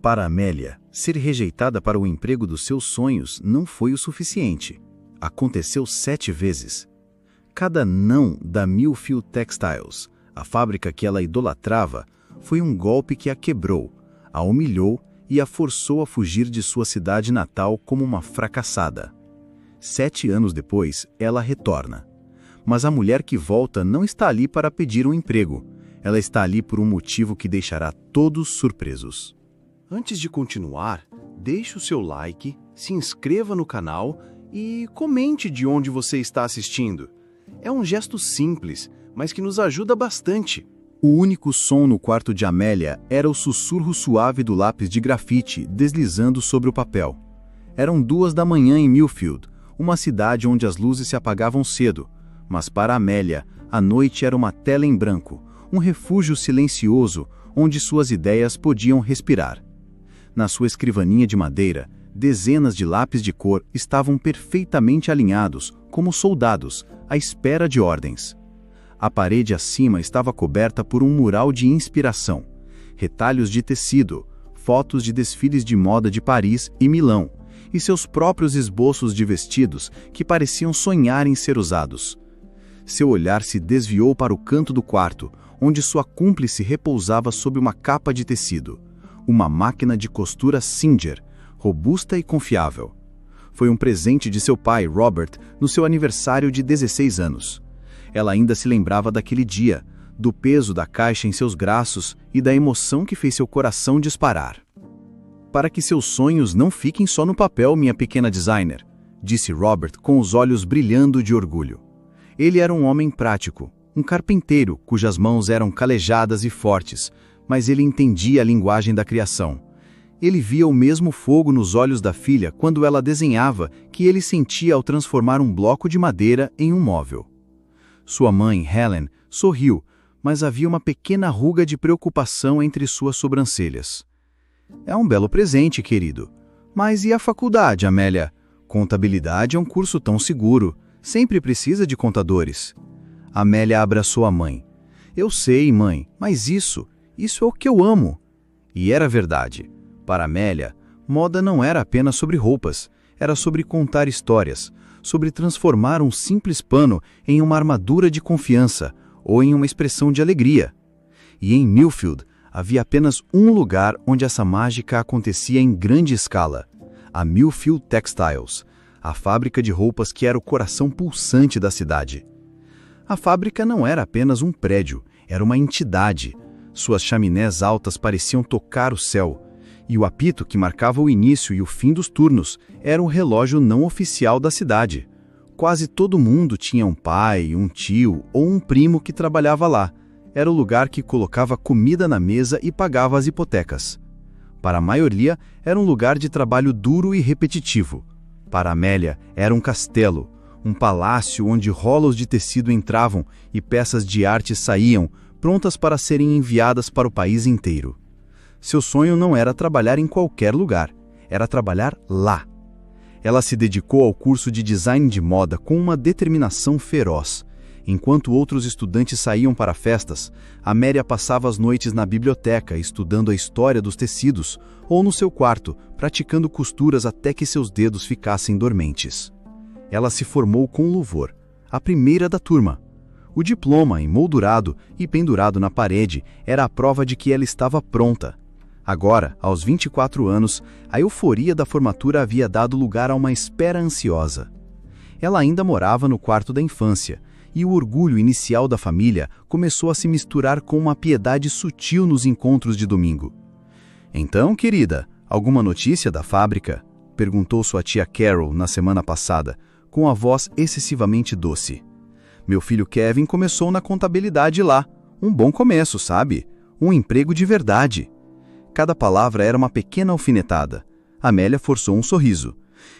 Para Amélia, ser rejeitada para o emprego dos seus sonhos não foi o suficiente. Aconteceu 7 vezes. Cada não da Millfield Textiles, a fábrica que ela idolatrava, foi um golpe que a quebrou, a humilhou e a forçou a fugir de sua cidade natal como uma fracassada. 7 anos depois, ela retorna. Mas a mulher que volta não está ali para pedir um emprego. Ela está ali por um motivo que deixará todos surpresos. Antes de continuar, deixe o seu like, se inscreva no canal e comente de onde você está assistindo. É um gesto simples, mas que nos ajuda bastante. O único som no quarto de Amélia era o sussurro suave do lápis de grafite deslizando sobre o papel. Eram 2 da manhã em Millfield, uma cidade onde as luzes se apagavam cedo, mas para Amélia, a noite era uma tela em branco, um refúgio silencioso onde suas ideias podiam respirar. Na sua escrivaninha de madeira, dezenas de lápis de cor estavam perfeitamente alinhados, como soldados, à espera de ordens. A parede acima estava coberta por um mural de inspiração, retalhos de tecido, fotos de desfiles de moda de Paris e Milão, e seus próprios esboços de vestidos que pareciam sonhar em ser usados. Seu olhar se desviou para o canto do quarto, onde sua cúmplice repousava sob uma capa de tecido. Uma máquina de costura Singer, robusta e confiável. Foi um presente de seu pai, Robert, no seu aniversário de 16 anos. Ela ainda se lembrava daquele dia, do peso da caixa em seus braços e da emoção que fez seu coração disparar. Para que seus sonhos não fiquem só no papel, minha pequena designer, disse Robert com os olhos brilhando de orgulho. Ele era um homem prático, um carpinteiro cujas mãos eram calejadas e fortes, mas ele entendia a linguagem da criação. Ele via o mesmo fogo nos olhos da filha quando ela desenhava que ele sentia ao transformar um bloco de madeira em um móvel. Sua mãe, Helen, sorriu, mas havia uma pequena ruga de preocupação entre suas sobrancelhas. É um belo presente, querido. Mas e a faculdade, Amélia? Contabilidade é um curso tão seguro. Sempre precisa de contadores. Amélia abraçou a mãe. Eu sei, mãe, mas isso é o que eu amo. E era verdade. Para Amélia, moda não era apenas sobre roupas, era sobre contar histórias, sobre transformar um simples pano em uma armadura de confiança ou em uma expressão de alegria. E em Millfield havia apenas um lugar onde essa mágica acontecia em grande escala: a Millfield Textiles, a fábrica de roupas que era o coração pulsante da cidade. A fábrica não era apenas um prédio, era uma entidade. Suas chaminés altas pareciam tocar o céu, e o apito que marcava o início e o fim dos turnos era um relógio não oficial da cidade. Quase todo mundo tinha um pai, um tio ou um primo que trabalhava lá. Era o lugar que colocava comida na mesa e pagava as hipotecas. Para a maioria, era um lugar de trabalho duro e repetitivo. Para Amélia, era um castelo, um palácio onde rolos de tecido entravam e peças de arte saíam, prontas para serem enviadas para o país inteiro. Seu sonho não era trabalhar em qualquer lugar, era trabalhar lá. Ela se dedicou ao curso de design de moda com uma determinação feroz. Enquanto outros estudantes saíam para festas, Amélia passava as noites na biblioteca estudando a história dos tecidos ou no seu quarto, praticando costuras até que seus dedos ficassem dormentes. Ela se formou com louvor, a primeira da turma. O diploma, emoldurado e pendurado na parede, era a prova de que ela estava pronta. Agora, aos 24 anos, a euforia da formatura havia dado lugar a uma espera ansiosa. Ela ainda morava no quarto da infância, e o orgulho inicial da família começou a se misturar com uma piedade sutil nos encontros de domingo. Então, querida, alguma notícia da fábrica? Perguntou sua tia Carol na semana passada, com a voz excessivamente doce. Meu filho Kevin começou na contabilidade lá. Um bom começo, sabe? Um emprego de verdade. Cada palavra era uma pequena alfinetada. Amélia forçou um sorriso.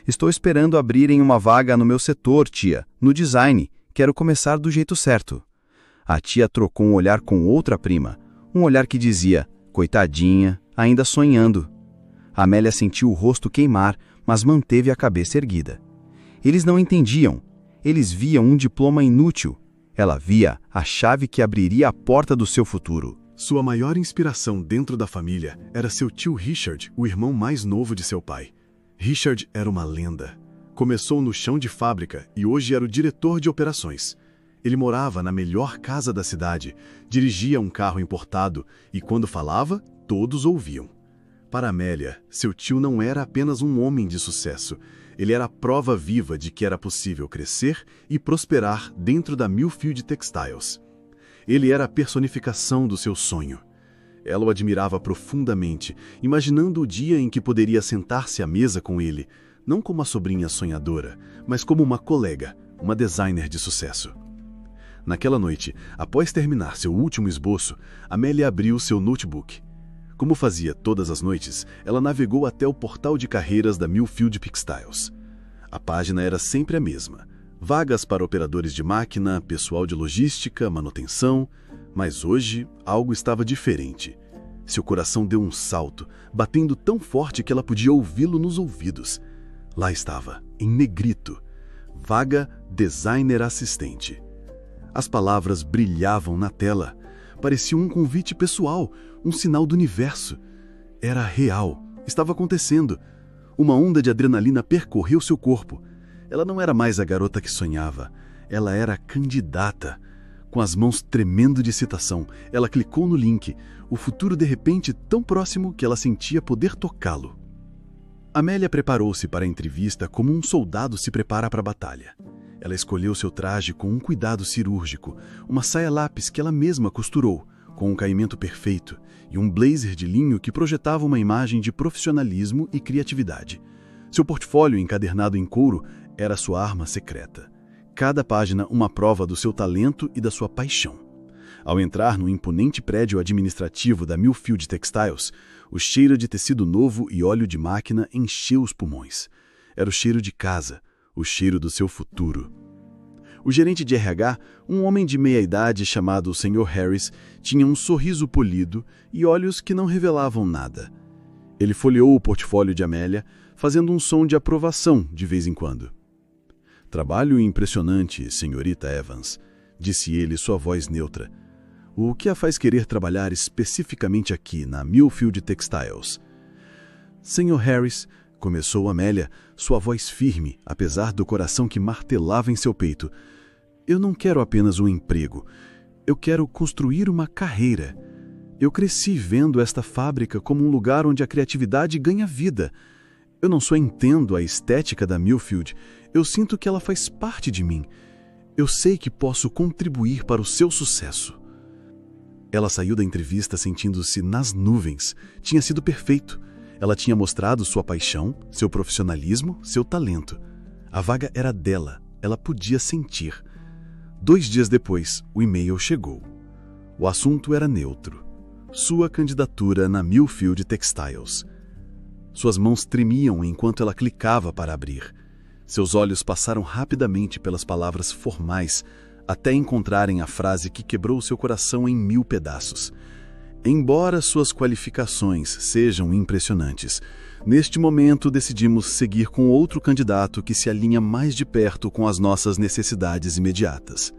Estou esperando abrirem uma vaga no meu setor, tia, no design. Quero começar do jeito certo. A tia trocou um olhar com outra prima. Um olhar que dizia, coitadinha, ainda sonhando. Amélia sentiu o rosto queimar, mas manteve a cabeça erguida. Eles não entendiam. Eles viam um diploma inútil. Ela via a chave que abriria a porta do seu futuro. Sua maior inspiração dentro da família era seu tio Richard, o irmão mais novo de seu pai. Richard era uma lenda. Começou no chão de fábrica e hoje era o diretor de operações. Ele morava na melhor casa da cidade, dirigia um carro importado e, quando falava, todos ouviam. Para Amélia, seu tio não era apenas um homem de sucesso. Ele era a prova viva de que era possível crescer e prosperar dentro da Millfield Textiles. Ele era a personificação do seu sonho. Ela o admirava profundamente, imaginando o dia em que poderia sentar-se à mesa com ele, não como uma sobrinha sonhadora, mas como uma colega, uma designer de sucesso. Naquela noite, após terminar seu último esboço, Amélia abriu seu notebook. Como fazia todas as noites, ela navegou até o portal de carreiras da Millfield Textiles. A página era sempre a mesma. Vagas para operadores de máquina, pessoal de logística, manutenção, mas hoje algo estava diferente. Seu coração deu um salto, batendo tão forte que ela podia ouvi-lo nos ouvidos. Lá estava, em negrito, vaga designer assistente. As palavras brilhavam na tela. Parecia um convite pessoal, um sinal do universo. Era real, estava acontecendo. Uma onda de adrenalina percorreu seu corpo. Ela não era mais a garota que sonhava, ela era a candidata. Com as mãos tremendo de excitação, ela clicou no link, o futuro de repente tão próximo que ela sentia poder tocá-lo. Amélia preparou-se para a entrevista como um soldado se prepara para a batalha. Ela escolheu seu traje com um cuidado cirúrgico, uma saia lápis que ela mesma costurou, com um caimento perfeito, e um blazer de linho que projetava uma imagem de profissionalismo e criatividade. Seu portfólio encadernado em couro era sua arma secreta. Cada página uma prova do seu talento e da sua paixão. Ao entrar no imponente prédio administrativo da Millfield Textiles, o cheiro de tecido novo e óleo de máquina encheu os pulmões. Era o cheiro de casa, o cheiro do seu futuro. O gerente de RH, um homem de meia-idade chamado Sr. Harris, tinha um sorriso polido e olhos que não revelavam nada. Ele folheou o portfólio de Amélia, fazendo um som de aprovação de vez em quando. "Trabalho impressionante, senhorita Evans", disse ele, sua voz neutra. "O que a faz querer trabalhar especificamente aqui, na Millfield Textiles?" "Sr. Harris", começou Amélia, sua voz firme, apesar do coração que martelava em seu peito. "Eu não quero apenas um emprego. Eu quero construir uma carreira. Eu cresci vendo esta fábrica como um lugar onde a criatividade ganha vida. Eu não só entendo a estética da Millfield, eu sinto que ela faz parte de mim. Eu sei que posso contribuir para o seu sucesso." Ela saiu da entrevista sentindo-se nas nuvens. Tinha sido perfeito. Ela tinha mostrado sua paixão, seu profissionalismo, seu talento. A vaga era dela. Ela podia sentir. 2 dias depois, o e-mail chegou. O assunto era neutro. Sua candidatura na Millfield Textiles. Suas mãos tremiam enquanto ela clicava para abrir. Seus olhos passaram rapidamente pelas palavras formais, até encontrarem a frase que quebrou seu coração em 1000 pedaços. "Embora suas qualificações sejam impressionantes, neste momento decidimos seguir com outro candidato que se alinha mais de perto com as nossas necessidades imediatas."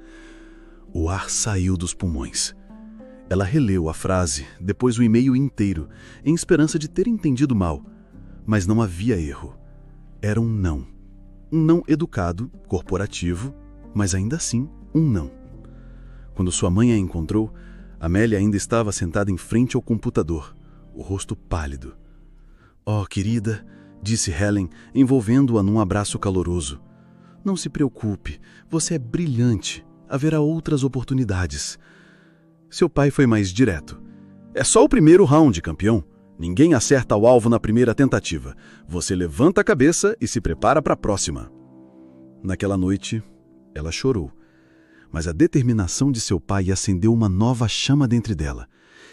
O ar saiu dos pulmões. Ela releu a frase, depois o e-mail inteiro, em esperança de ter entendido mal. Mas não havia erro. Era um não. Um não educado, corporativo, mas ainda assim um não. Quando sua mãe a encontrou, Amélia ainda estava sentada em frente ao computador, o rosto pálido. "Oh, querida", disse Helen, envolvendo-a num abraço caloroso. "Não se preocupe, você é brilhante. Haverá outras oportunidades." Seu pai foi mais direto. "É só o primeiro round, campeão. Ninguém acerta o alvo na primeira tentativa. Você levanta a cabeça e se prepara para a próxima." Naquela noite, ela chorou. Mas a determinação de seu pai acendeu uma nova chama dentro dela.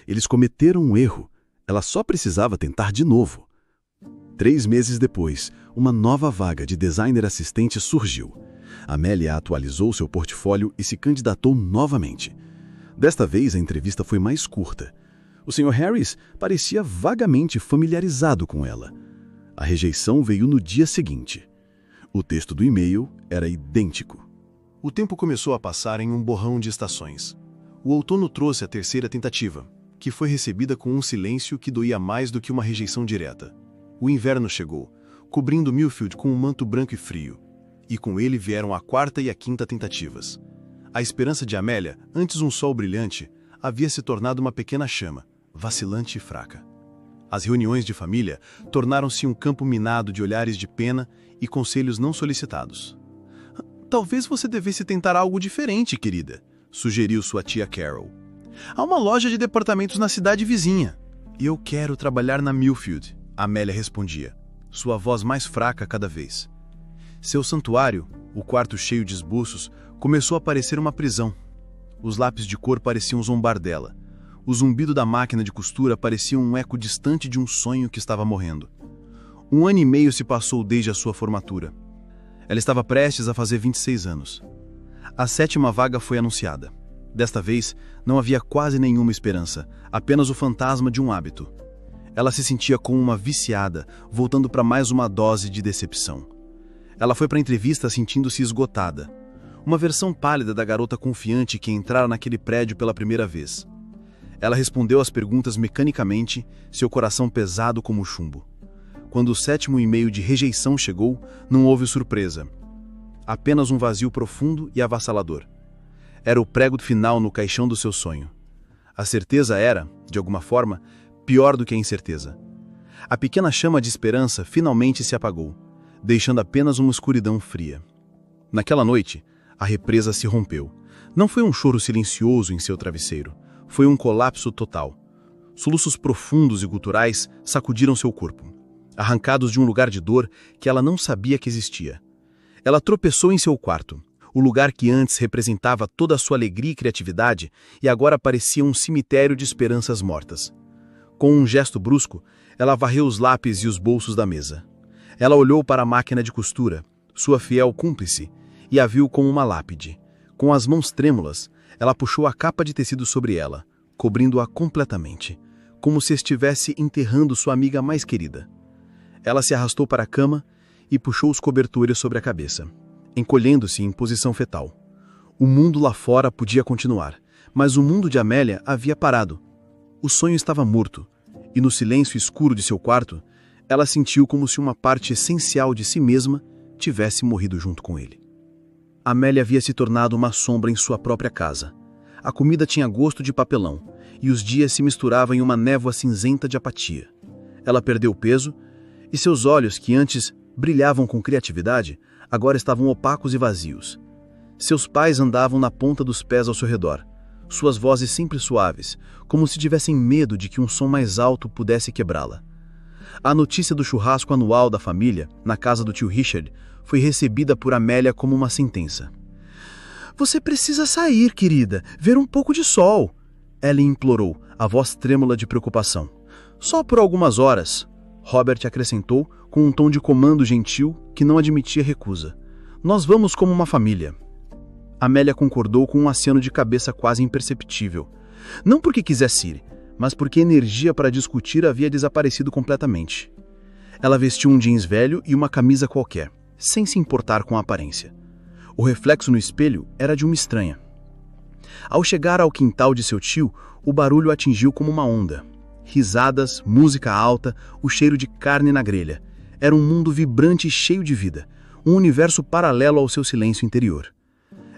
Eles cometeram um erro. Ela só precisava tentar de novo. 3 meses depois, uma nova vaga de designer assistente surgiu. Amélia atualizou seu portfólio e se candidatou novamente. Desta vez, a entrevista foi mais curta. O Sr. Harris parecia vagamente familiarizado com ela. A rejeição veio no dia seguinte. O texto do e-mail era idêntico. O tempo começou a passar em um borrão de estações. O outono trouxe a terceira tentativa. que foi recebida com um silêncio que doía mais do que uma rejeição direta. O inverno chegou, cobrindo Millfield com um manto branco e frio, e com ele vieram a quarta e a quinta tentativas. A esperança de Amélia, antes um sol brilhante, havia se tornado uma pequena chama, vacilante e fraca. As reuniões de família tornaram-se um campo minado de olhares de pena e conselhos não solicitados. "Talvez você devesse tentar algo diferente, querida", sugeriu sua tia Carol. "Há uma loja de departamentos na cidade vizinha." "Eu quero trabalhar na Millfield", Amélia respondia, sua voz mais fraca cada vez. Seu santuário, o quarto cheio de esboços, começou a parecer uma prisão. Os lápis de cor pareciam zombar dela. O zumbido da máquina de costura parecia um eco distante de um sonho que estava morrendo. 1 ano e meio se passou desde a sua formatura. Ela estava prestes a fazer 26 anos. A 7ª vaga foi anunciada. Desta vez, não havia quase nenhuma esperança, apenas o fantasma de um hábito. Ela se sentia como uma viciada, voltando para mais uma dose de decepção. Ela foi para a entrevista sentindo-se esgotada. Uma versão pálida da garota confiante que entrara naquele prédio pela primeira vez. Ela respondeu às perguntas mecanicamente, seu coração pesado como chumbo. Quando o 7º e-mail de rejeição chegou, não houve surpresa. Apenas um vazio profundo e avassalador. Era o prego final no caixão do seu sonho. A certeza era, de alguma forma, pior do que a incerteza. A pequena chama de esperança finalmente se apagou, deixando apenas uma escuridão fria. Naquela noite, a represa se rompeu. Não foi um choro silencioso em seu travesseiro. Foi um colapso total. Soluços profundos e guturais sacudiram seu corpo, arrancados de um lugar de dor que ela não sabia que existia. Ela tropeçou em seu quarto, o lugar que antes representava toda a sua alegria e criatividade e agora parecia um cemitério de esperanças mortas. Com um gesto brusco, ela varreu os lápis e os bolsos da mesa. Ela olhou para a máquina de costura, sua fiel cúmplice, e a viu como uma lápide. Com as mãos trêmulas, ela puxou a capa de tecido sobre ela, cobrindo-a completamente, como se estivesse enterrando sua amiga mais querida. Ela se arrastou para a cama e puxou os cobertores sobre a cabeça, encolhendo-se em posição fetal. O mundo lá fora podia continuar, mas o mundo de Amélia havia parado. O sonho estava morto, e no silêncio escuro de seu quarto, ela sentiu como se uma parte essencial de si mesma tivesse morrido junto com ele. Amélia havia se tornado uma sombra em sua própria casa. A comida tinha gosto de papelão, e os dias se misturavam em uma névoa cinzenta de apatia. Ela perdeu peso, e seus olhos, que antes brilhavam com criatividade, agora estavam opacos e vazios. Seus pais andavam na ponta dos pés ao seu redor, suas vozes sempre suaves, como se tivessem medo de que um som mais alto pudesse quebrá-la. A notícia do churrasco anual da família, na casa do tio Richard, foi recebida por Amélia como uma sentença. "Você precisa sair, querida, ver um pouco de sol", ela implorou, a voz trêmula de preocupação. "Só por algumas horas", Robert acrescentou com um tom de comando gentil que não admitia recusa. "Nós vamos como uma família." Amélia concordou com um aceno de cabeça quase imperceptível. Não porque quisesse ir, mas porque a energia para discutir havia desaparecido completamente. Ela vestiu um jeans velho e uma camisa qualquer, sem se importar com a aparência. O reflexo no espelho era de uma estranha. Ao chegar ao quintal de seu tio, o barulho a atingiu como uma onda. Risadas, música alta, o cheiro de carne na grelha. Era um mundo vibrante e cheio de vida, um universo paralelo ao seu silêncio interior.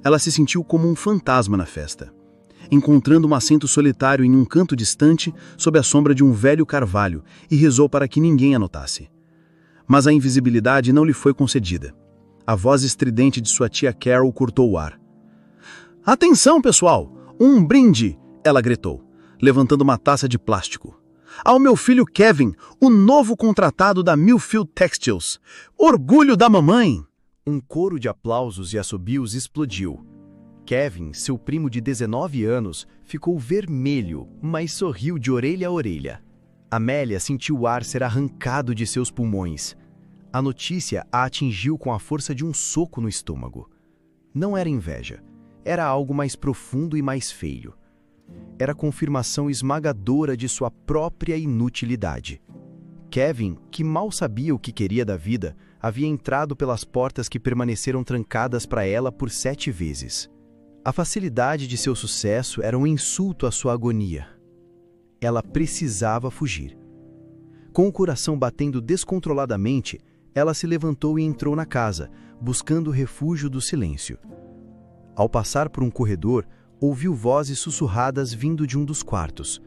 Ela se sentiu como um fantasma na festa, encontrando um assento solitário em um canto distante sob a sombra de um velho carvalho, e rezou para que ninguém a notasse. Mas a invisibilidade não lhe foi concedida. A voz estridente de sua tia Carol cortou o ar. "Atenção, pessoal! Um brinde!" ela gritou, levantando uma taça de plástico. "Ao meu filho Kevin, o novo contratado da Millfield Textiles. Orgulho da mamãe!" Um coro de aplausos e assobios explodiu. Kevin, seu primo de 19 anos, ficou vermelho, mas sorriu de orelha a orelha. Amélia sentiu o ar ser arrancado de seus pulmões. A notícia a atingiu com a força de um soco no estômago. Não era inveja, era algo mais profundo e mais feio. Era a confirmação esmagadora de sua própria inutilidade. Kevin, que mal sabia o que queria da vida, havia entrado pelas portas que permaneceram trancadas para ela por 7 vezes. A facilidade de seu sucesso era um insulto à sua agonia. Ela precisava fugir. Com o coração batendo descontroladamente, ela se levantou e entrou na casa, buscando o refúgio do silêncio. Ao passar por um corredor, ouviu vozes sussurradas vindo de um dos quartos.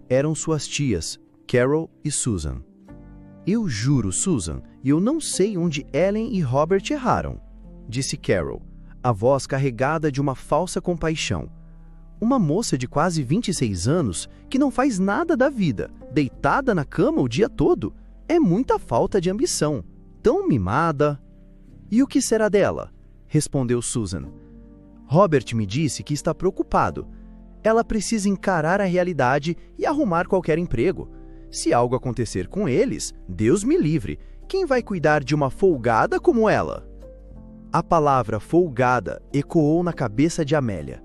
Eram suas tias, Carol e Susan. Eu juro, Susan, e eu não sei onde Ellen e Robert erraram, disse Carol, a voz carregada de uma falsa compaixão. Uma moça de quase 26 anos que não faz nada da vida, deitada na cama o dia todo, é muita falta de ambição. Tão mimada. E o que será dela? Respondeu Susan. Robert me disse que está preocupado. Ela precisa encarar a realidade e arrumar qualquer emprego. Se algo acontecer com eles, Deus me livre. Quem vai cuidar de uma folgada como ela? A palavra folgada ecoou na cabeça de Amélia.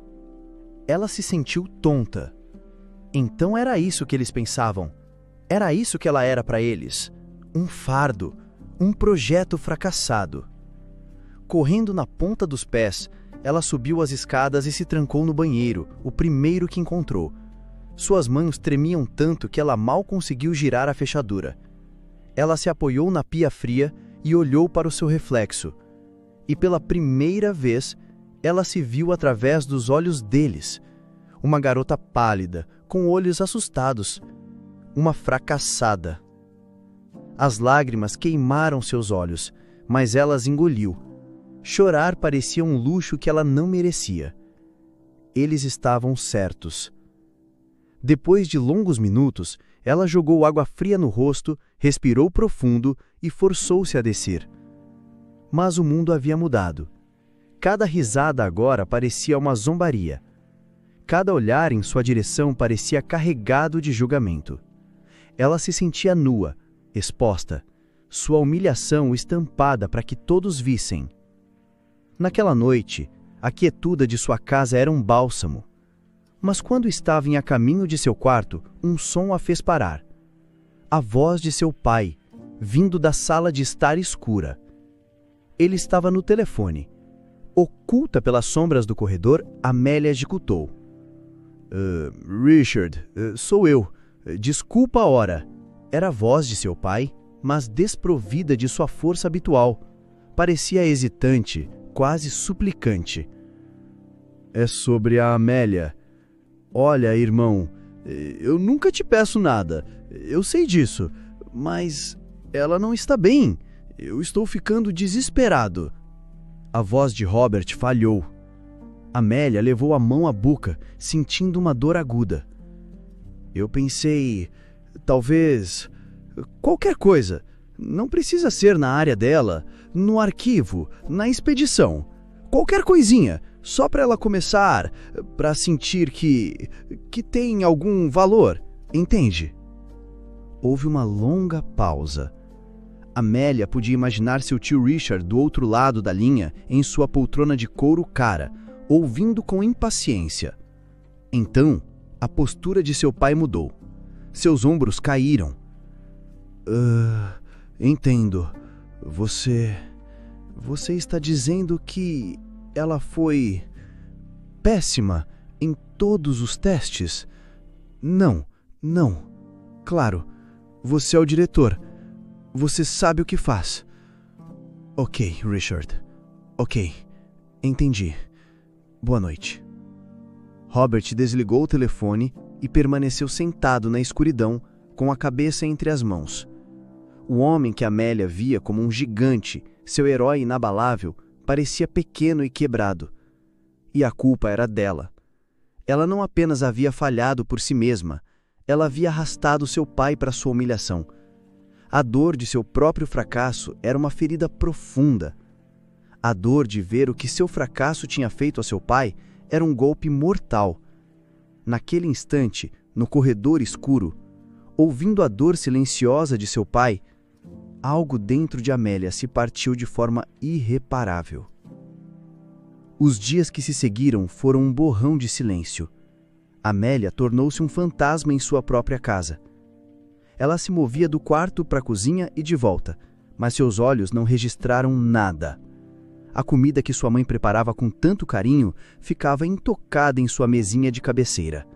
Ela se sentiu tonta. Então era isso que eles pensavam. Era isso que ela era para eles. Um fardo, um projeto fracassado. Correndo na ponta dos pés, ela subiu as escadas e se trancou no banheiro, o primeiro que encontrou. Suas mãos tremiam tanto que ela mal conseguiu girar a fechadura. Ela se apoiou na pia fria e olhou para o seu reflexo. E pela primeira vez, ela se viu através dos olhos deles. Uma garota pálida, com olhos assustados. Uma fracassada. As lágrimas queimaram seus olhos, mas ela as engoliu. Chorar parecia um luxo que ela não merecia. Eles estavam certos. Depois de longos minutos, ela jogou água fria no rosto, respirou profundo e forçou-se a descer. Mas o mundo havia mudado. Cada risada agora parecia uma zombaria. Cada olhar em sua direção parecia carregado de julgamento. Ela se sentia nua, exposta, sua humilhação estampada para que todos vissem. Naquela noite, a quietude de sua casa era um bálsamo. Mas quando estava a caminho de seu quarto, um som a fez parar. A voz de seu pai, vindo da sala de estar escura. Ele estava no telefone. Oculta pelas sombras do corredor, Amélia executou. Richard, sou eu. Desculpa a hora. Era a voz de seu pai, mas desprovida de sua força habitual. Parecia hesitante, quase suplicante. É sobre a Amélia. Olha, irmão, eu nunca te peço nada. Eu sei disso, mas ela não está bem. Eu estou ficando desesperado. A voz de Robert falhou. Amélia levou a mão à boca, sentindo uma dor aguda. Eu pensei, talvez, qualquer coisa. Não precisa ser na área dela, no arquivo, na expedição. Qualquer coisinha, só para ela começar, para sentir que tem algum valor, entende? Houve uma longa pausa. Amélia podia imaginar seu tio Richard do outro lado da linha, em sua poltrona de couro cara, ouvindo com impaciência. Então, a postura de seu pai mudou. Seus ombros caíram. Entendo. Você está dizendo que ela foi péssima em todos os testes? Não. Claro, você é o diretor. Você sabe o que faz. Ok, Richard. Ok, entendi. Boa noite. Robert desligou o telefone e permaneceu sentado na escuridão, com a cabeça entre as mãos. O homem que Amélia via como um gigante, seu herói inabalável, parecia pequeno e quebrado. E a culpa era dela. Ela não apenas havia falhado por si mesma, ela havia arrastado seu pai para sua humilhação. A dor de seu próprio fracasso era uma ferida profunda. A dor de ver o que seu fracasso tinha feito a seu pai era um golpe mortal. Naquele instante, no corredor escuro, ouvindo a dor silenciosa de seu pai, algo dentro de Amélia se partiu de forma irreparável. Os dias que se seguiram foram um borrão de silêncio. Amélia tornou-se um fantasma em sua própria casa. Ela se movia do quarto para a cozinha e de volta, mas seus olhos não registraram nada. A comida que sua mãe preparava com tanto carinho ficava intocada em sua mesinha de cabeceira.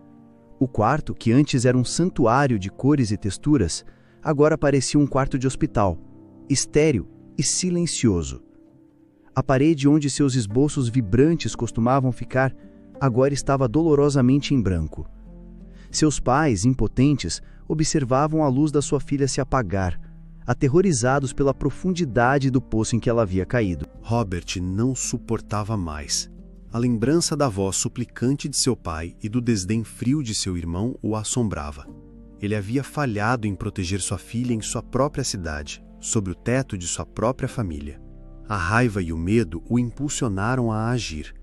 O quarto, que antes era um santuário de cores e texturas, agora parecia um quarto de hospital, estéril e silencioso. A parede onde seus esboços vibrantes costumavam ficar, agora estava dolorosamente em branco. Seus pais, impotentes, observavam a luz da sua filha se apagar, aterrorizados pela profundidade do poço em que ela havia caído. Robert não suportava mais. A lembrança da voz suplicante de seu pai e do desdém frio de seu irmão o assombrava. Ele havia falhado em proteger sua filha em sua própria cidade, sob o teto de sua própria família. A raiva e o medo o impulsionaram a agir.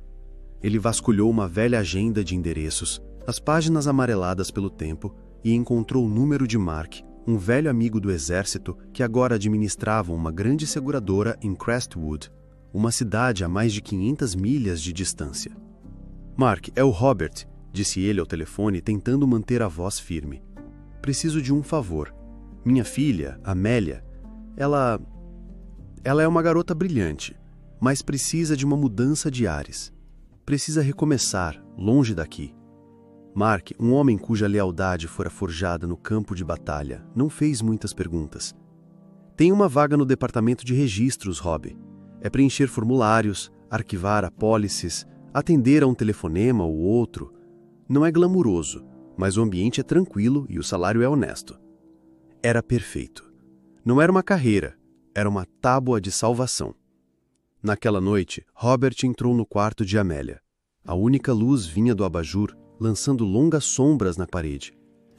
Ele vasculhou uma velha agenda de endereços, as páginas amareladas pelo tempo, e encontrou o número de Mark, um velho amigo do exército que agora administrava uma grande seguradora em Crestwood, uma cidade a mais de 500 milhas de distância. "Mark, é o Robert", disse ele ao telefone, tentando manter a voz firme. "Preciso de um favor. Minha filha, Amélia, ela é uma garota brilhante, mas precisa de uma mudança de ares. Precisa recomeçar, longe daqui." Mark, um homem cuja lealdade fora forjada no campo de batalha, não fez muitas perguntas. "Tem uma vaga no departamento de registros, Rob. É preencher formulários, arquivar apólices, atender a um telefonema ou outro. Não é glamuroso, mas o ambiente é tranquilo e o salário é honesto." Era perfeito. Não era uma carreira, era uma tábua de salvação. Naquela noite, Robert entrou no quarto de Amélia. A única luz vinha do abajur, lançando longas sombras na parede.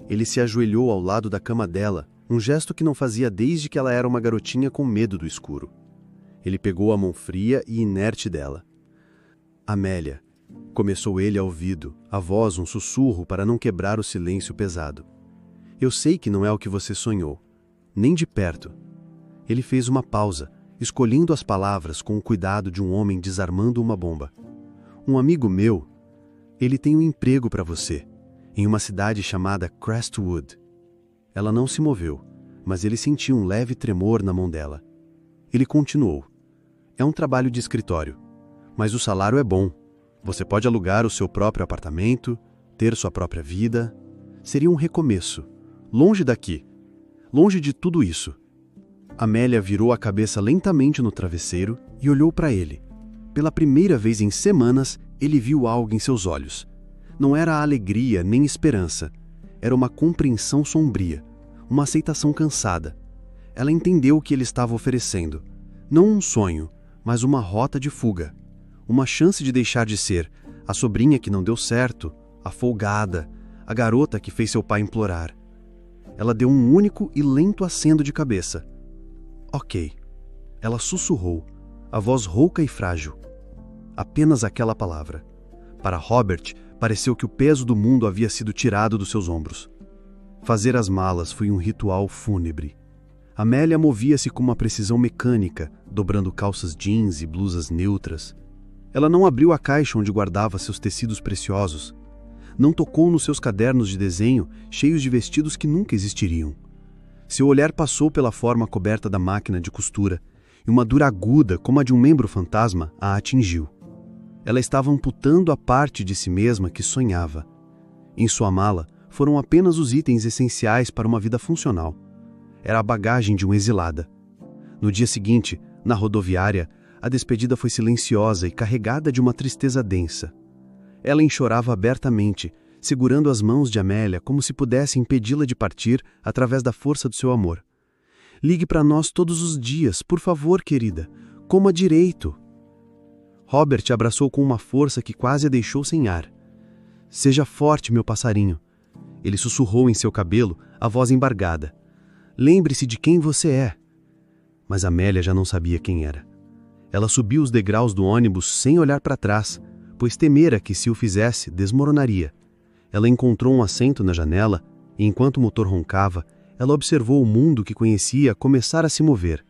Ele se ajoelhou ao lado da cama dela, um gesto que não fazia desde que ela era uma garotinha com medo do escuro. Ele pegou a mão fria e inerte dela. "Amélia", começou ele ao ouvido, a voz um sussurro para não quebrar o silêncio pesado. "Eu sei que não é o que você sonhou, nem de perto." Ele fez uma pausa, escolhendo as palavras com o cuidado de um homem desarmando uma bomba. "Um amigo meu, ele tem um emprego para você, em uma cidade chamada Crestwood." Ela não se moveu, mas ele sentiu um leve tremor na mão dela. Ele continuou. "É um trabalho de escritório, mas o salário é bom. Você pode alugar o seu próprio apartamento, ter sua própria vida. Seria um recomeço, longe daqui, longe de tudo isso." Amélia virou a cabeça lentamente no travesseiro e olhou para ele. Pela primeira vez em semanas, ele viu algo em seus olhos. Não era alegria nem esperança. Era uma compreensão sombria, uma aceitação cansada. Ela entendeu o que ele estava oferecendo. Não um sonho, mas uma rota de fuga. Uma chance de deixar de ser a sobrinha que não deu certo, a folgada, a garota que fez seu pai implorar. Ela deu um único e lento aceno de cabeça. "Ok." Ela sussurrou, a voz rouca e frágil. Apenas aquela palavra. Para Robert, pareceu que o peso do mundo havia sido tirado dos seus ombros. Fazer as malas foi um ritual fúnebre. Amélia movia-se com uma precisão mecânica, dobrando calças jeans e blusas neutras. Ela não abriu a caixa onde guardava seus tecidos preciosos. Não tocou nos seus cadernos de desenho, cheios de vestidos que nunca existiriam. Seu olhar passou pela forma coberta da máquina de costura, e uma dor aguda, como a de um membro fantasma, a atingiu. Ela estava amputando a parte de si mesma que sonhava. Em sua mala foram apenas os itens essenciais para uma vida funcional. Era a bagagem de uma exilada. No dia seguinte, na rodoviária, a despedida foi silenciosa e carregada de uma tristeza densa. Ela enxorava abertamente, segurando as mãos de Amélia como se pudesse impedi-la de partir através da força do seu amor. "Ligue para nós todos os dias, por favor, querida. Coma direito." Robert abraçou com uma força que quase a deixou sem ar. "Seja forte, meu passarinho." Ele sussurrou em seu cabelo, a voz embargada. "Lembre-se de quem você é." Mas Amélia já não sabia quem era. Ela subiu os degraus do ônibus sem olhar para trás, pois temera que, se o fizesse, desmoronaria. Ela encontrou um assento na janela e, enquanto o motor roncava, ela observou o mundo que conhecia começar a se mover.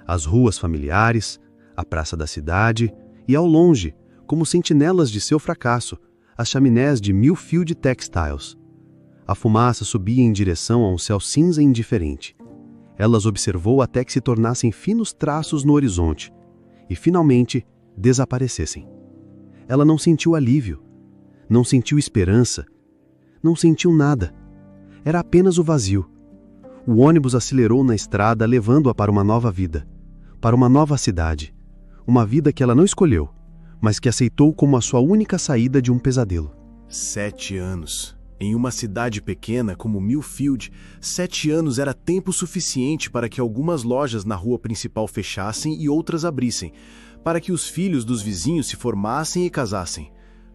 As ruas familiares, a praça da cidade e, ao longe, como sentinelas de seu fracasso, as chaminés de Millfield Textiles. A fumaça subia em direção a um céu cinza indiferente. Ela as observou até que se tornassem finos traços no horizonte e, finalmente, desaparecessem. Ela não sentiu alívio, não sentiu esperança, Não sentiu nada. Era apenas o vazio. O ônibus acelerou na estrada, levando-a para uma nova vida, para uma nova cidade. Uma vida que ela não escolheu, mas que aceitou como a sua única saída de um pesadelo. 7 anos. Em uma cidade pequena como Millfield, 7 anos era tempo suficiente para que algumas lojas na rua principal fechassem e outras abrissem, para que os filhos dos vizinhos se formassem e casassem.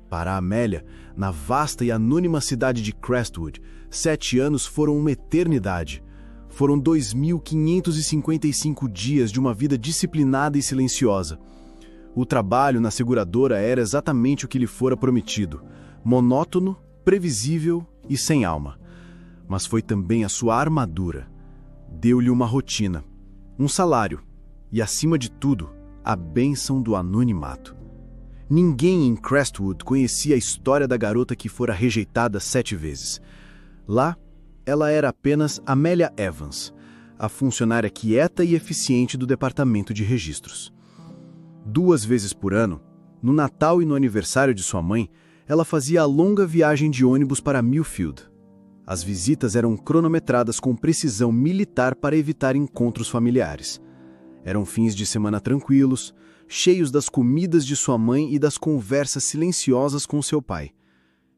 Para Amélia, na vasta e anônima cidade de Crestwood, 7 anos foram uma eternidade. Foram 2.555 dias de uma vida disciplinada e silenciosa. O trabalho na seguradora era exatamente o que lhe fora prometido: monótono, previsível e sem alma. Mas foi também a sua armadura. Deu-lhe uma rotina, um salário e, acima de tudo, a bênção do anonimato. Ninguém em Crestwood conhecia a história da garota que fora rejeitada 7 vezes. Lá, ela era apenas Amélia Evans, a funcionária quieta e eficiente do departamento de registros. 2 vezes por ano, no Natal e no aniversário de sua mãe, ela fazia a longa viagem de ônibus para Millfield. As visitas eram cronometradas com precisão militar para evitar encontros familiares. Eram fins de semana tranquilos, cheios das comidas de sua mãe e das conversas silenciosas com seu pai.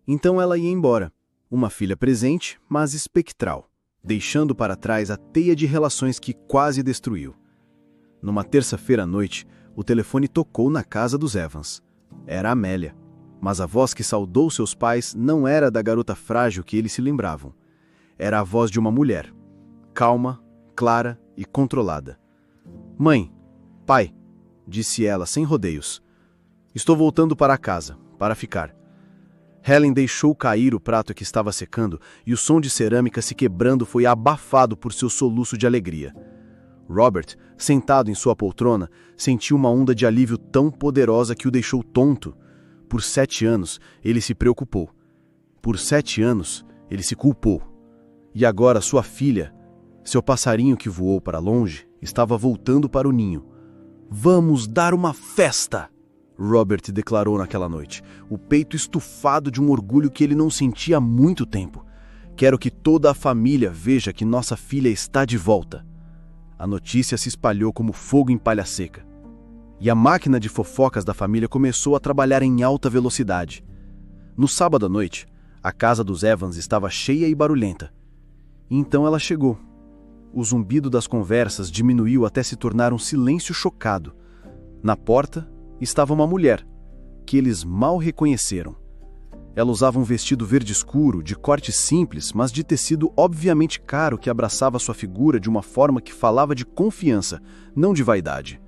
Então ela ia embora, uma filha presente, mas espectral, deixando para trás a teia de relações que quase destruiu. Numa terça-feira à noite, o telefone tocou na casa dos Evans. Era Amélia. Mas a voz que saudou seus pais não era da garota frágil que eles se lembravam. Era a voz de uma mulher, calma, clara e controlada. "Mãe, pai", disse ela sem rodeios. "Estou voltando para casa, para ficar." Helen deixou cair o prato que estava secando e o som de cerâmica se quebrando foi abafado por seu soluço de alegria. Robert, sentado em sua poltrona, sentiu uma onda de alívio tão poderosa que o deixou tonto. Por 7 anos, ele se preocupou. Por 7 anos, ele se culpou. E agora sua filha, seu passarinho que voou para longe, estava voltando para o ninho. "Vamos dar uma festa!" Robert declarou naquela noite, o peito estufado de um orgulho que ele não sentia há muito tempo. "Quero que toda a família veja que nossa filha está de volta." A notícia se espalhou como fogo em palha seca. E a máquina de fofocas da família começou a trabalhar em alta velocidade. No sábado à noite, a casa dos Evans estava cheia e barulhenta. E então ela chegou. O zumbido das conversas diminuiu até se tornar um silêncio chocado. Na porta estava uma mulher, que eles mal reconheceram. Ela usava um vestido verde escuro, de corte simples, mas de tecido obviamente caro que abraçava sua figura de uma forma que falava de confiança, não de vaidade.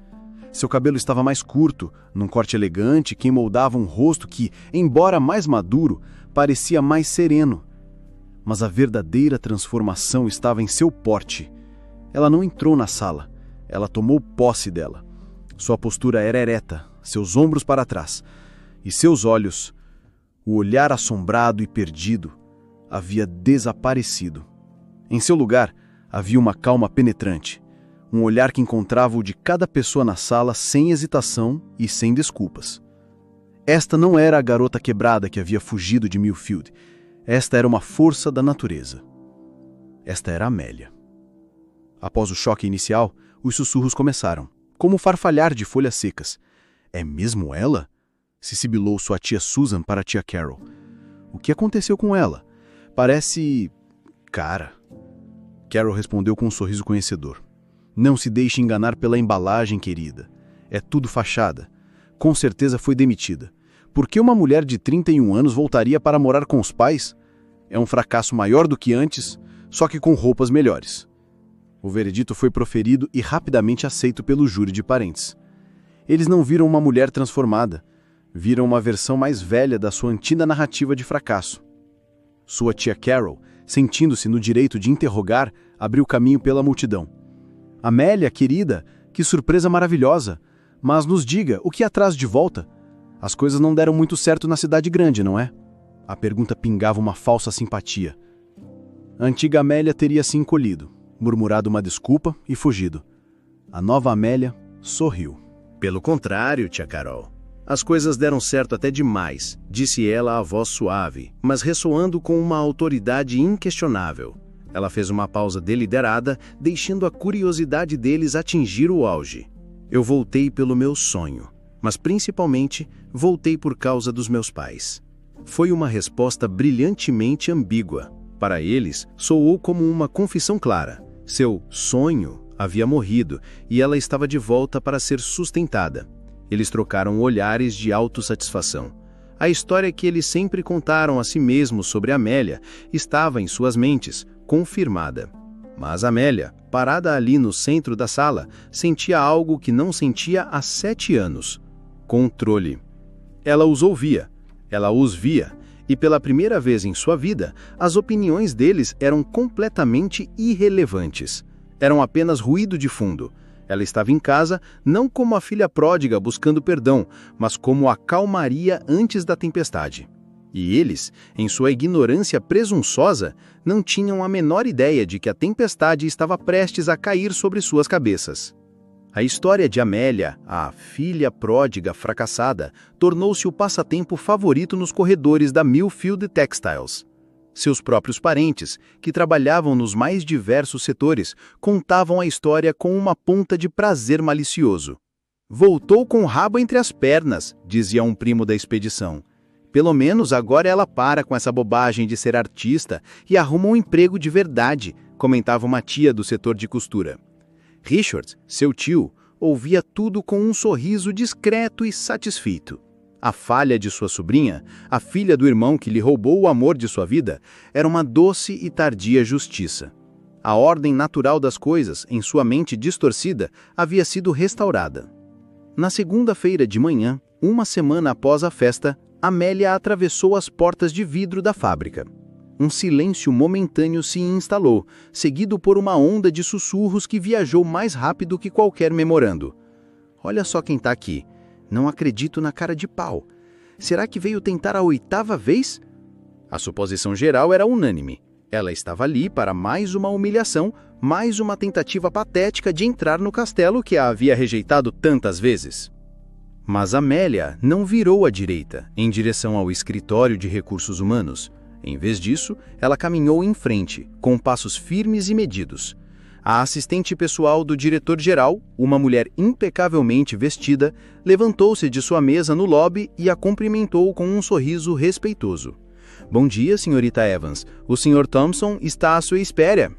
Seu cabelo estava mais curto, num corte elegante que moldava um rosto que, embora mais maduro, parecia mais sereno. Mas a verdadeira transformação estava em seu porte. Ela não entrou na sala, ela tomou posse dela. Sua postura era ereta, seus ombros para trás, e seus olhos, o olhar assombrado e perdido, havia desaparecido. Em seu lugar, havia uma calma penetrante. Um olhar que encontrava o de cada pessoa na sala sem hesitação e sem desculpas. Esta não era a garota quebrada que havia fugido de Millfield. Esta era uma força da natureza. Esta era Amélia. Após o choque inicial, os sussurros começaram, como o farfalhar de folhas secas. "É mesmo ela?" se sibilou sua tia Susan para a tia Carol. "O que aconteceu com ela? Parece... cara." Carol respondeu com um sorriso conhecedor. "Não se deixe enganar pela embalagem, querida. É tudo fachada. Com certeza foi demitida. Por que uma mulher de 31 anos voltaria para morar com os pais? É um fracasso maior do que antes, só que com roupas melhores." O veredito foi proferido e rapidamente aceito pelo júri de parentes. Eles não viram uma mulher transformada. Viram uma versão mais velha da sua antiga narrativa de fracasso. Sua tia Carol, sentindo-se no direito de interrogar, abriu caminho pela multidão. "Amélia, querida, que surpresa maravilhosa! Mas nos diga, o que atrás de volta? As coisas não deram muito certo na cidade grande, não é?" A pergunta pingava uma falsa simpatia. A antiga Amélia teria se encolhido, murmurado uma desculpa e fugido. A nova Amélia sorriu. "Pelo contrário, tia Carol. As coisas deram certo até demais, disse ela a voz suave, mas ressoando com uma autoridade inquestionável. Ela fez uma pausa deliberada, deixando a curiosidade deles atingir o auge. Eu voltei pelo meu sonho, mas principalmente voltei por causa dos meus pais. Foi uma resposta brilhantemente ambígua. Para eles, soou como uma confissão clara. Seu sonho havia morrido e ela estava de volta para ser sustentada. Eles trocaram olhares de autossatisfação. A história que eles sempre contaram a si mesmos sobre Amélia estava em suas mentes, confirmada. Mas Amélia, parada ali no centro da sala, sentia algo que não sentia há 7 anos. Controle. Ela os ouvia, ela os via, e pela primeira vez em sua vida, as opiniões deles eram completamente irrelevantes. Eram apenas ruído de fundo. Ela estava em casa, não como a filha pródiga buscando perdão, mas como a calmaria antes da tempestade. E eles, em sua ignorância presunçosa, não tinham a menor ideia de que a tempestade estava prestes a cair sobre suas cabeças. A história de Amélia, a filha pródiga fracassada, tornou-se o passatempo favorito nos corredores da Millfield Textiles. Seus próprios parentes, que trabalhavam nos mais diversos setores, contavam a história com uma ponta de prazer malicioso. Voltou com o rabo entre as pernas, dizia um primo da expedição. Pelo menos agora ela para com essa bobagem de ser artista e arruma um emprego de verdade, comentava uma tia do setor de costura. Richard, seu tio, ouvia tudo com um sorriso discreto e satisfeito. A falha de sua sobrinha, a filha do irmão que lhe roubou o amor de sua vida, era uma doce e tardia justiça. A ordem natural das coisas, em sua mente distorcida, havia sido restaurada. Na segunda-feira de manhã, uma semana após a festa, Amélia atravessou as portas de vidro da fábrica. Um silêncio momentâneo se instalou, seguido por uma onda de sussurros que viajou mais rápido que qualquer memorando. Olha só quem está aqui. Não acredito na cara de pau. Será que veio tentar a 8ª vez? A suposição geral era unânime. Ela estava ali para mais uma humilhação, mais uma tentativa patética de entrar no castelo que a havia rejeitado tantas vezes. Mas Amélia não virou à direita, em direção ao escritório de recursos humanos. Em vez disso, ela caminhou em frente, com passos firmes e medidos. A assistente pessoal do diretor-geral, uma mulher impecavelmente vestida, levantou-se de sua mesa no lobby e a cumprimentou com um sorriso respeitoso. Bom dia, senhorita Evans. O Sr. Thompson está à sua espera.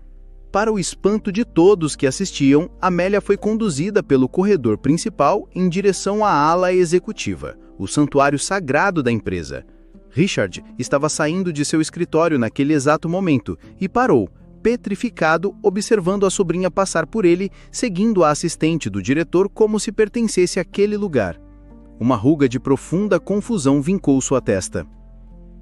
Para o espanto de todos que assistiam, Amélia foi conduzida pelo corredor principal em direção à ala executiva, o santuário sagrado da empresa. Richard estava saindo de seu escritório naquele exato momento e parou, petrificado, observando a sobrinha passar por ele, seguindo a assistente do diretor como se pertencesse àquele lugar. Uma ruga de profunda confusão vincou sua testa.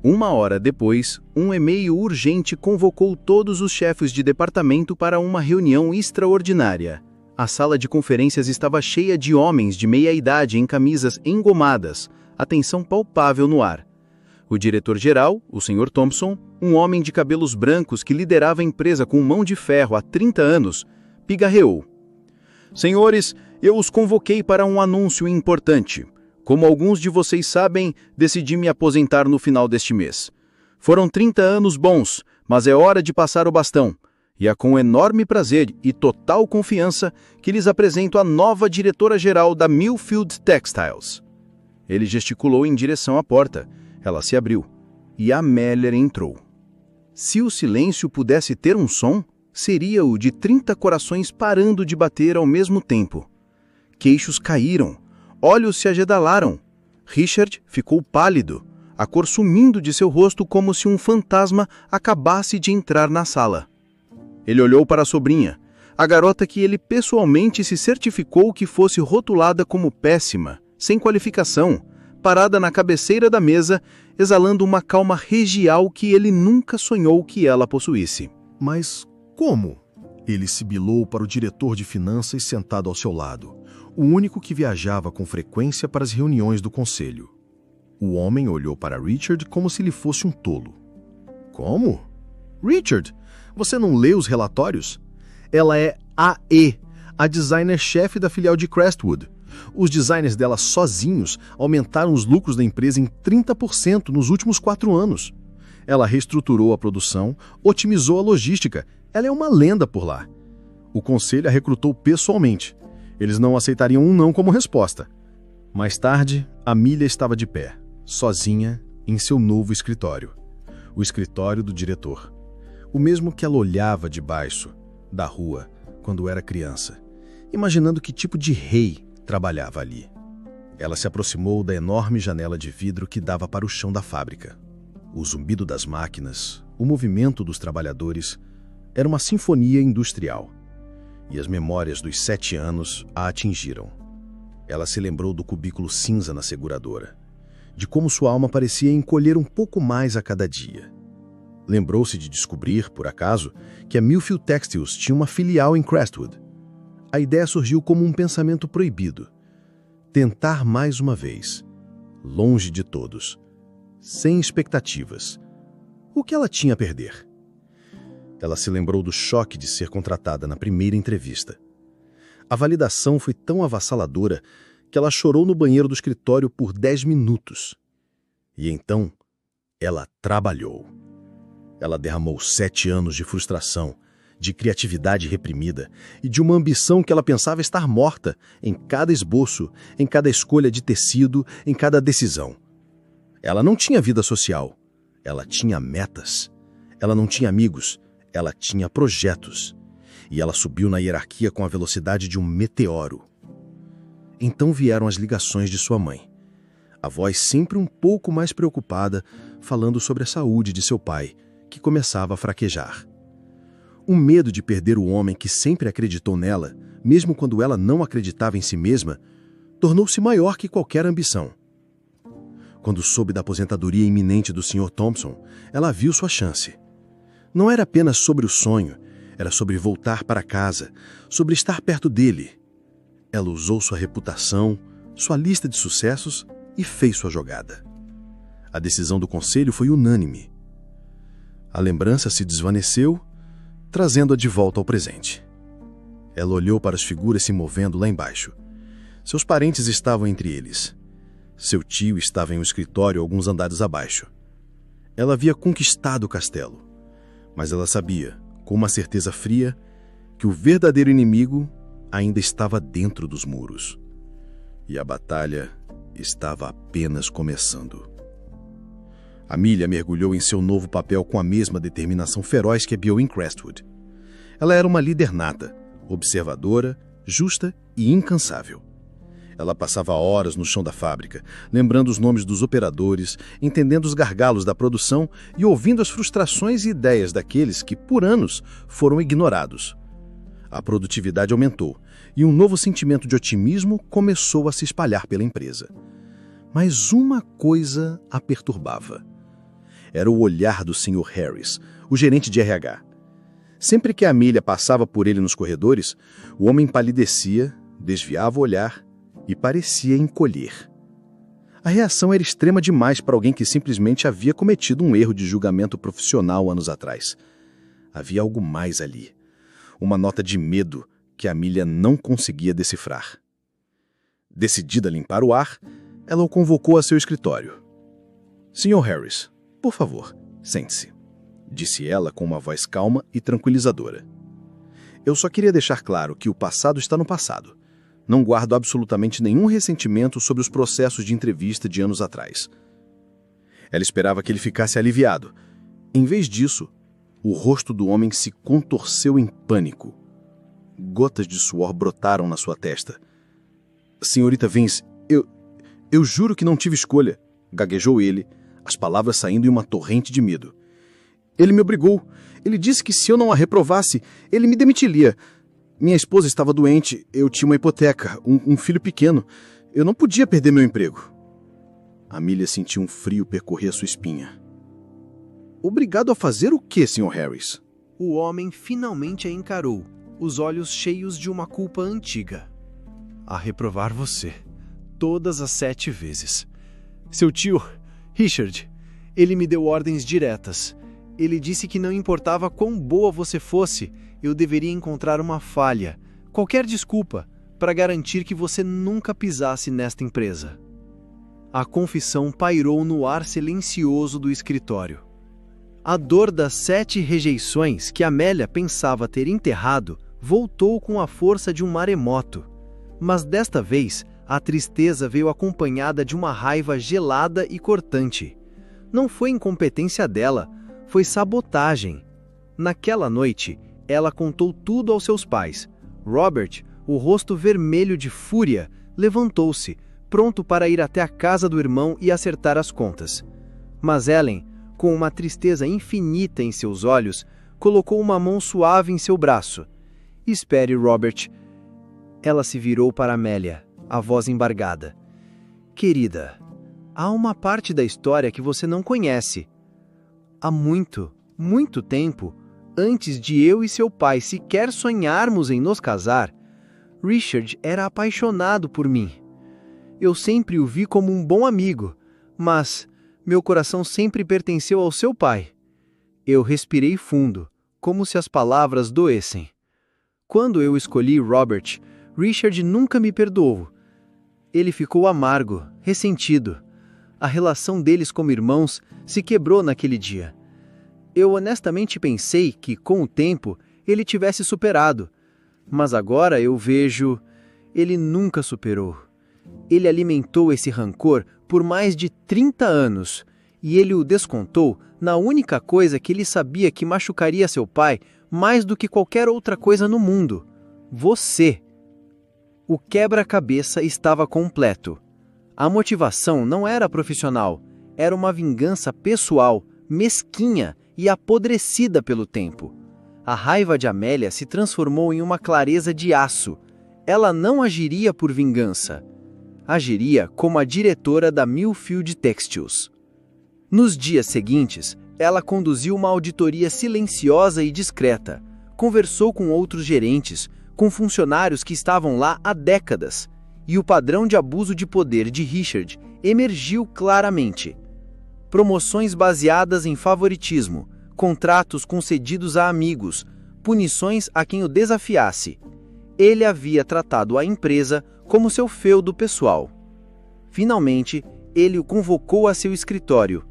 1 hora depois, um e-mail urgente convocou todos os chefes de departamento para uma reunião extraordinária. A sala de conferências estava cheia de homens de meia-idade em camisas engomadas, a tensão palpável no ar. O diretor-geral, o Sr. Thompson, um homem de cabelos brancos que liderava a empresa com mão de ferro há 30 anos, pigarreou. Senhores, eu os convoquei para um anúncio importante. Como alguns de vocês sabem, decidi me aposentar no final deste mês. Foram 30 anos bons, mas é hora de passar o bastão. E é com enorme prazer e total confiança que lhes apresento a nova diretora-geral da Millfield Textiles. Ele gesticulou em direção à porta. Ela se abriu, e Amélia entrou. Se o silêncio pudesse ter um som, seria o de 30 corações parando de bater ao mesmo tempo. Queixos caíram, olhos se agedalaram. Richard ficou pálido, a cor sumindo de seu rosto como se um fantasma acabasse de entrar na sala. Ele olhou para a sobrinha, a garota que ele pessoalmente se certificou que fosse rotulada como péssima, sem qualificação, parada na cabeceira da mesa, exalando uma calma regial que ele nunca sonhou que ela possuísse. Mas como? Ele sibilou para o diretor de finanças sentado ao seu lado, o único que viajava com frequência para as reuniões do conselho. O homem olhou para Richard como se ele fosse um tolo. Como? Richard, você não lê os relatórios? Ela é AE, a designer-chefe da filial de Crestwood. Os designers dela sozinhos aumentaram os lucros da empresa em 30% nos últimos 4 anos. Ela reestruturou a produção, otimizou a logística. Ela é uma lenda por lá. O conselho a recrutou pessoalmente. Eles não aceitariam um não como resposta. Mais tarde, Amelia estava de pé, sozinha, em seu novo escritório. O escritório do diretor. O mesmo que ela olhava de baixo, da rua, quando era criança, imaginando que tipo de rei trabalhava ali. Ela se aproximou da enorme janela de vidro que dava para o chão da fábrica. O zumbido das máquinas, o movimento dos trabalhadores, era uma sinfonia industrial. E as memórias dos 7 anos a atingiram. Ela se lembrou do cubículo cinza na seguradora, de como sua alma parecia encolher um pouco mais a cada dia. Lembrou-se de descobrir, por acaso, que a Millfield Textiles tinha uma filial em Crestwood. A ideia surgiu como um pensamento proibido. Tentar mais uma vez, longe de todos, sem expectativas. O que ela tinha a perder? Ela se lembrou do choque de ser contratada na primeira entrevista. A validação foi tão avassaladora que ela chorou no banheiro do escritório por 10 minutos. E então, ela trabalhou. Ela derramou 7 anos de frustração, de criatividade reprimida e de uma ambição que ela pensava estar morta em cada esboço, em cada escolha de tecido, em cada decisão. Ela não tinha vida social. Ela tinha metas. Ela não tinha amigos. Ela tinha projetos. E ela subiu na hierarquia com a velocidade de um meteoro. Então vieram as ligações de sua mãe. A voz sempre um pouco mais preocupada, falando sobre a saúde de seu pai, que começava a fraquejar. O medo de perder o homem que sempre acreditou nela, mesmo quando ela não acreditava em si mesma, tornou-se maior que qualquer ambição. Quando soube da aposentadoria iminente do Sr. Thompson, ela viu sua chance. Não era apenas sobre o sonho, era sobre voltar para casa, sobre estar perto dele. Ela usou sua reputação, sua lista de sucessos e fez sua jogada. A decisão do conselho foi unânime. A lembrança se desvaneceu, trazendo-a de volta ao presente. Ela olhou para as figuras se movendo lá embaixo. Seus parentes estavam entre eles. Seu tio estava em um escritório alguns andares abaixo. Ela havia conquistado o castelo, mas ela sabia, com uma certeza fria, que o verdadeiro inimigo ainda estava dentro dos muros. E a batalha estava apenas começando. Amelia mergulhou em seu novo papel com a mesma determinação feroz que a viu em Crestwood. Ela era uma líder nata, observadora, justa e incansável. Ela passava horas no chão da fábrica, lembrando os nomes dos operadores, entendendo os gargalos da produção e ouvindo as frustrações e ideias daqueles que, por anos, foram ignorados. A produtividade aumentou e um novo sentimento de otimismo começou a se espalhar pela empresa. Mas uma coisa a perturbava. Era o olhar do Sr. Harris, o gerente de RH. Sempre que a Amelia passava por ele nos corredores, o homem palidecia, desviava o olhar e parecia encolher. A reação era extrema demais para alguém que simplesmente havia cometido um erro de julgamento profissional anos atrás. Havia algo mais ali. Uma nota de medo que a Amelia não conseguia decifrar. Decidida a limpar o ar, ela o convocou a seu escritório. Sr. Harris, por favor, sente-se, disse ela com uma voz calma e tranquilizadora. Eu só queria deixar claro que o passado está no passado. Não guardo absolutamente nenhum ressentimento sobre os processos de entrevista de anos atrás. Ela esperava que ele ficasse aliviado. Em vez disso, o rosto do homem se contorceu em pânico. Gotas de suor brotaram na sua testa. Senhorita Vince, eu juro que não tive escolha, gaguejou ele, as palavras saindo em uma torrente de medo. Ele me obrigou. Ele disse que se eu não a reprovasse, ele me demitiria. Minha esposa estava doente, eu tinha uma hipoteca, um filho pequeno. Eu não podia perder meu emprego. Amelia sentiu um frio percorrer sua espinha. Obrigado a fazer o quê, Sr. Harris? O homem finalmente a encarou, os olhos cheios de uma culpa antiga. A reprovar você, todas as 7 vezes. Seu tio, Richard, ele me deu ordens diretas. Ele disse que não importava quão boa você fosse, eu deveria encontrar uma falha, qualquer desculpa, para garantir que você nunca pisasse nesta empresa. A confissão pairou no ar silencioso do escritório. A dor das 7 rejeições que Amélia pensava ter enterrado voltou com a força de um maremoto. Mas desta vez, a tristeza veio acompanhada de uma raiva gelada e cortante. Não foi incompetência dela, foi sabotagem. Naquela noite, ela contou tudo aos seus pais. Robert, o rosto vermelho de fúria, levantou-se, pronto para ir até a casa do irmão e acertar as contas. Mas Ellen, com uma tristeza infinita em seus olhos, colocou uma mão suave em seu braço. Espere, Robert. Ela se virou para Amélia, a voz embargada. Querida, há uma parte da história que você não conhece. Há muito, muito tempo, antes de eu e seu pai sequer sonharmos em nos casar, Richard era apaixonado por mim. Eu sempre o vi como um bom amigo, mas meu coração sempre pertenceu ao seu pai. Eu respirei fundo, como se as palavras doessem. Quando eu escolhi Robert, Richard nunca me perdoou. Ele ficou amargo, ressentido. A relação deles como irmãos se quebrou naquele dia. Eu honestamente pensei que, com o tempo, ele tivesse superado. Mas agora eu vejo... Ele nunca superou. Ele alimentou esse rancor por mais de 30 anos, e ele o descontou na única coisa que ele sabia que machucaria seu pai mais do que qualquer outra coisa no mundo: você. O quebra-cabeça estava completo. A motivação não era profissional, era uma vingança pessoal, mesquinha e apodrecida pelo tempo. A raiva de Amélia se transformou em uma clareza de aço. Ela não agiria por vingança. Agiria como a diretora da Millfield Textiles. Nos dias seguintes, ela conduziu uma auditoria silenciosa e discreta, conversou com outros gerentes, com funcionários que estavam lá há décadas, e o padrão de abuso de poder de Richard emergiu claramente. Promoções baseadas em favoritismo, contratos concedidos a amigos, punições a quem o desafiasse. Ele havia tratado a empresa como seu feudo pessoal. Finalmente, ele o convocou a seu escritório.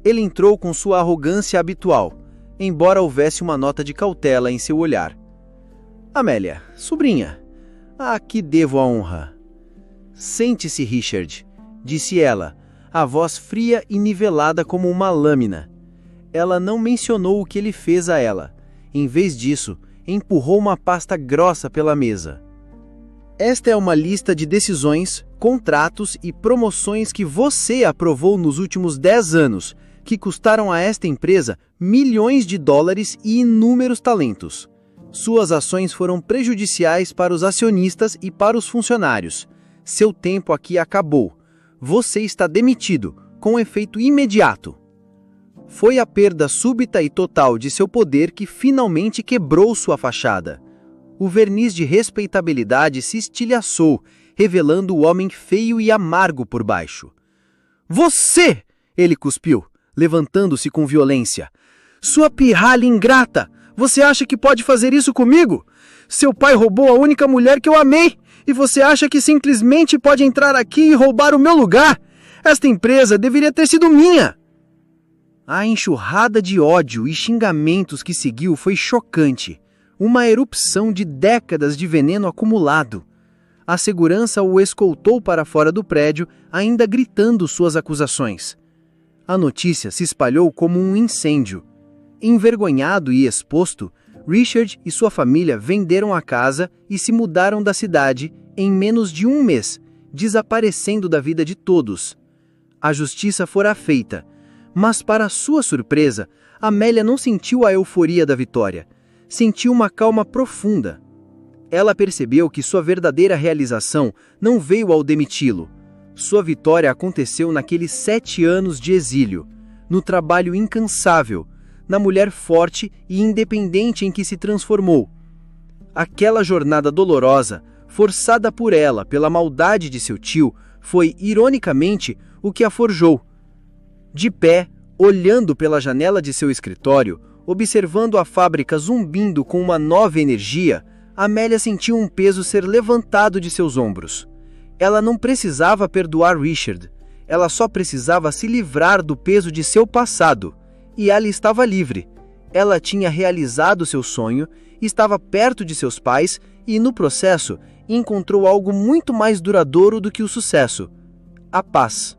Ele entrou com sua arrogância habitual, embora houvesse uma nota de cautela em seu olhar. Amélia, sobrinha, a que devo a honra? Sente-se, Richard, disse ela, a voz fria e nivelada como uma lâmina. Ela não mencionou o que ele fez a ela. Em vez disso, empurrou uma pasta grossa pela mesa. Esta é uma lista de decisões, contratos e promoções que você aprovou nos últimos 10 anos, que custaram a esta empresa milhões de dólares e inúmeros talentos. Suas ações foram prejudiciais para os acionistas e para os funcionários. Seu tempo aqui acabou. Você está demitido, com efeito imediato. Foi a perda súbita e total de seu poder que finalmente quebrou sua fachada. O verniz de respeitabilidade se estilhaçou, revelando o homem feio e amargo por baixo. Você! Ele cuspiu, levantando-se com violência. Sua pirralha ingrata! Você acha que pode fazer isso comigo? Seu pai roubou a única mulher que eu amei, e você acha que simplesmente pode entrar aqui e roubar o meu lugar? Esta empresa deveria ter sido minha! A enxurrada de ódio e xingamentos que seguiu foi chocante. Uma erupção de décadas de veneno acumulado. A segurança o escoltou para fora do prédio, ainda gritando suas acusações. A notícia se espalhou como um incêndio. Envergonhado e exposto, Richard e sua família venderam a casa e se mudaram da cidade em menos de um mês, desaparecendo da vida de todos. A justiça fora feita, mas para sua surpresa, Amélia não sentiu a euforia da vitória. Sentiu uma calma profunda. Ela percebeu que sua verdadeira realização não veio ao demiti-lo. Sua vitória aconteceu naqueles 7 anos de exílio, no trabalho incansável, na mulher forte e independente em que se transformou. Aquela jornada dolorosa, forçada por ela pela maldade de seu tio, foi, ironicamente, o que a forjou. De pé, olhando pela janela de seu escritório, observando a fábrica zumbindo com uma nova energia, Amélia sentiu um peso ser levantado de seus ombros. Ela não precisava perdoar Richard. Ela só precisava se livrar do peso de seu passado. E ela estava livre. Ela tinha realizado seu sonho, estava perto de seus pais e, no processo, encontrou algo muito mais duradouro do que o sucesso: a paz.